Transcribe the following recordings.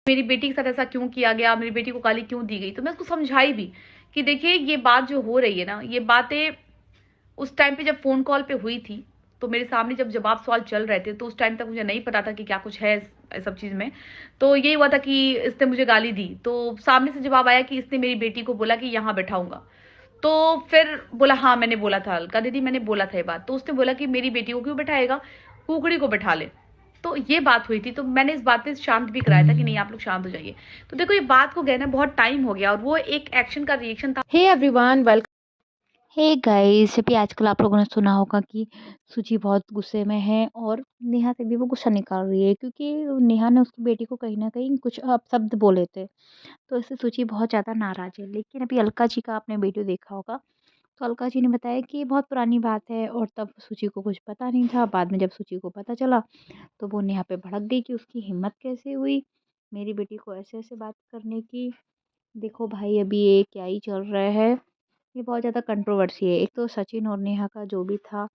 मेरी बेटी के साथ ऐसा क्यों किया गया, मेरी बेटी को गाली क्यों दी गई? तो मैं उसको समझाई भी कि देखिए ये बात जो हो रही है ना, ये बातें उस टाइम पे जब फ़ोन कॉल पे हुई थी, तो मेरे सामने जब जवाब-सवाल चल रहे थे, तो उस टाइम तक मुझे नहीं पता था कि क्या कुछ है इस सब चीज़ में। तो ये हुआ था कि इसने मुझे गाली दी, तो सामने से जवाब आया कि इसने मेरी बेटी को बोला कि यहाँ बैठाऊँगा। तो फिर बोला हाँ, मैंने बोला था अलका दीदी मैंने बोला था ये बात। तो उसने बोला कि मेरी बेटी को क्यों बैठाएगा? कुकड़ी को बैठा ले। तो ये बात हुई थी, तो मैंने इस बात पे शांत भी कराया था कि नहीं आप लोग शांत हो जाइए। तो देखो ये बात को गए ना बहुत टाइम हो गया और वो एक एक्शन का रिएक्शन था। Hey everyone welcome. Hey guys, अभी आजकल आप लोगों ने सुना होगा कि सुची बहुत गुस्से में है और नेहा से भी वो गुस्सा निकाल रही है क्योंकि नेहा ने उसकी बेटी को कहीं ना कहीं कुछ अपशब्द बोले थे। तो इससे सुची बहुत ज़्यादा नाराज है। लेकिन अभी अलका जी का आपने वीडियो देखा होगा, तो अलका जी ने बताया कि ये बहुत पुरानी बात है और तब सुची को कुछ पता नहीं था। बाद में जब सुची को पता चला तो वो नेहा पे भड़क गई कि उसकी हिम्मत कैसे हुई मेरी बेटी को ऐसे ऐसे बात करने की। देखो भाई, अभी ये क्या ही चल रहा है, ये बहुत ज़्यादा कंट्रोवर्सी है। एक तो सचिन और नेहा का जो भी था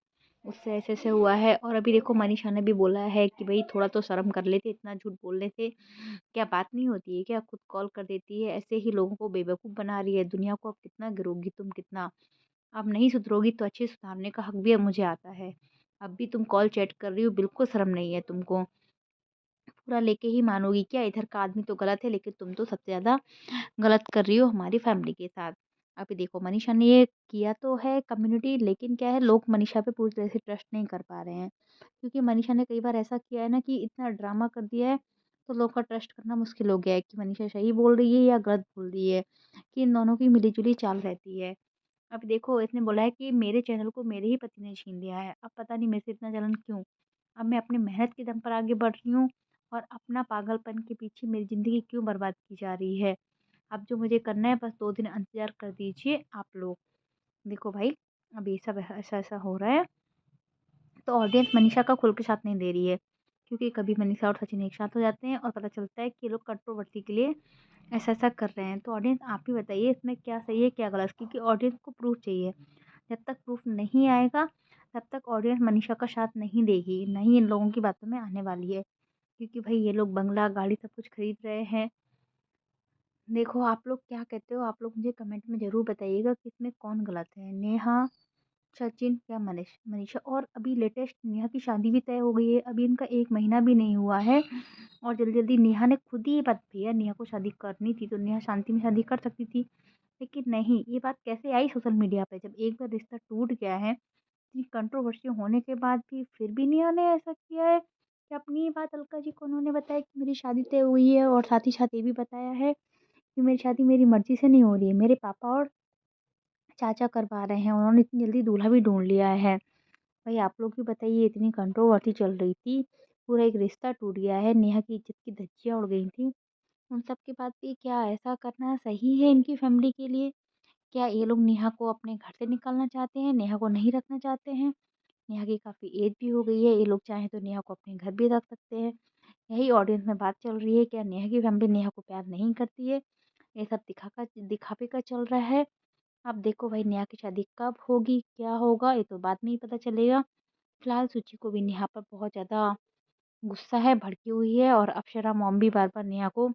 उससे ऐसे-ऐसे हुआ है और अभी देखो मनीषा ने भी बोला है कि भई थोड़ा तो शर्म कर लेते, इतना झूठ बोल रहे थे। क्या बात नहीं होती है क्या? खुद कॉल कर देती है, ऐसे ही लोगों को बेवकूफ़ बना रही है। दुनिया को अब कितना गिरोगी तुम कितना? अब नहीं सुधरोगी तो अच्छे सुधारने का हक भी अब मुझे आता है। अब भी तुम कॉल चैट कर रही हो, बिल्कुल शर्म नहीं है तुमको। पूरा लेके ही मानोगी क्या? इधर का आदमी तो गलत है लेकिन तुम तो सबसे ज़्यादा गलत कर रही हो हमारी फैमिली के साथ। अभी देखो मनीषा ने ये किया तो है कम्युनिटी, लेकिन क्या है लोग मनीषा पे पूरी तरह से ट्रस्ट नहीं कर पा रहे हैं। क्योंकि मनीषा ने कई बार ऐसा किया है ना कि इतना ड्रामा कर दिया है, तो लोग का ट्रस्ट करना मुश्किल हो गया है कि मनीषा सही बोल रही है या गलत बोल रही है, कि इन दोनों की मिली-जुली चाल रहती है। अब देखो इसने बोला है कि मेरे चैनल को मेरे ही पति ने छीन लिया है। अब पता नहीं मेरे से इतना जलन क्यों? अब मैं अपनी मेहनत के दम पर आगे बढ़ रही हूँ और अपना पागलपन के पीछे मेरी ज़िंदगी क्यों बर्बाद की जा रही है? अब जो मुझे करना है बस 2 दिन इंतज़ार कर दीजिए आप लोग। देखो भाई, अब ये सब ऐसा-ऐसा हो रहा है, तो ऑडियंस मनीषा का खुल के साथ नहीं दे रही है। क्योंकि कभी मनीषा और सचिन एक साथ हो जाते हैं और पता चलता है कि ये लोग कंट्रोवर्सी के लिए ऐसा-ऐसा कर रहे हैं। तो ऑडियंस आप ही बताइए इसमें क्या सही है, क्या गलत? क्योंकि ऑडियंस को प्रूफ़ चाहिए। जब तक प्रूफ़ नहीं आएगा, तब तक ऑडियंस मनीषा का साथ नहीं देगी, ना ही इन लोगों की बातों में आने वाली है। क्योंकि भई ये लोग बंगला, गाड़ी सब कुछ खरीद रहे हैं। देखो आप लोग क्या कहते हो? आप लोग मुझे कमेंट में ज़रूर बताइएगा कि इसमें कौन गलत है, नेहा, सचिन या मनीषा। और अभी लेटेस्ट नेहा की शादी भी तय हो गई है, अभी इनका 1 महीना भी नहीं हुआ है और जल्दी-जल्दी नेहा ने खुद ही ये बात भैया नेहा को शादी करनी थी, तो नेहा शांति में शादी कर सकती थी। लेकिन नहीं, ये बात कैसे आई सोशल मीडिया पे? जब एक बार रिश्ता टूट गया है, इतनी कंट्रोवर्सी होने के बाद भी फिर भी नेहा ने ऐसा किया है कि अपनी ही बात अलका जी को उन्होंने बताया कि मेरी शादी तय हुई है और साथ ही साथ ये भी बताया है कि मेरी शादी मेरी मर्ज़ी से नहीं हो रही है, मेरे पापा और चाचा करवा रहे हैं, उन्होंने इतनी जल्दी दूल्हा भी ढूँढ लिया है। भाई आप लोग भी बताइए, इतनी कंट्रोवर्सी चल रही थी, पूरा एक रिश्ता टूट गया है, नेहा की इज़्ज़त की धज्जियाँ उड़ गई थी। उन सब के बाद भी क्या ऐसा करना सही है इनकी फैमिली के लिए? क्या ये लोग नेहा को अपने घर से निकालना चाहते हैं, नेहा को नहीं रखना चाहते हैं? नेहा की काफ़ी एज भी हो गई है, ये लोग चाहें तो नेहा को अपने घर भी रख सकते हैं। यही ऑडियंस में बात चल रही है, क्या नेहा की फैमिली नेहा को प्यार नहीं करती है? ये सब दिखावे का चल रहा है। अब देखो भाई नेहा की शादी कब होगी, क्या होगा, ये तो बाद में ही पता चलेगा। फिलहाल सुची को भी नेहा पर बहुत ज़्यादा गुस्सा है, भड़की हुई है और अप्सरा मॉम भी बार-बार नेहा को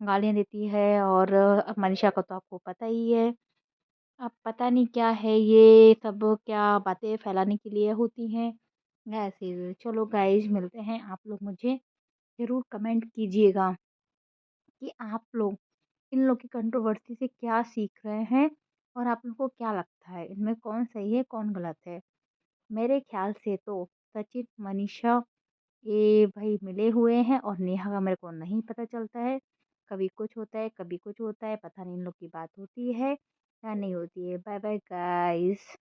गालियाँ देती है और अब मनीषा का तो आपको पता ही है। अब पता नहीं क्या है ये सब, क्या बातें फैलाने के लिए होती हैं। ऐसे चलो गाइज़ मिलते हैं, आप लोग मुझे ज़रूर कमेंट कीजिएगा कि आप लोग इन लोग की कंट्रोवर्सी से क्या सीख रहे हैं और आप लोग को क्या लगता है इनमें कौन सही है, कौन गलत है? मेरे ख़्याल से तो सचिन, मनीषा ये भई मिले हुए हैं और नेहा का मेरे को नहीं पता चलता है। कभी कुछ होता है, कभी कुछ होता है, पता नहीं इन लोग की बात होती है या नहीं होती है। Bye bye guys.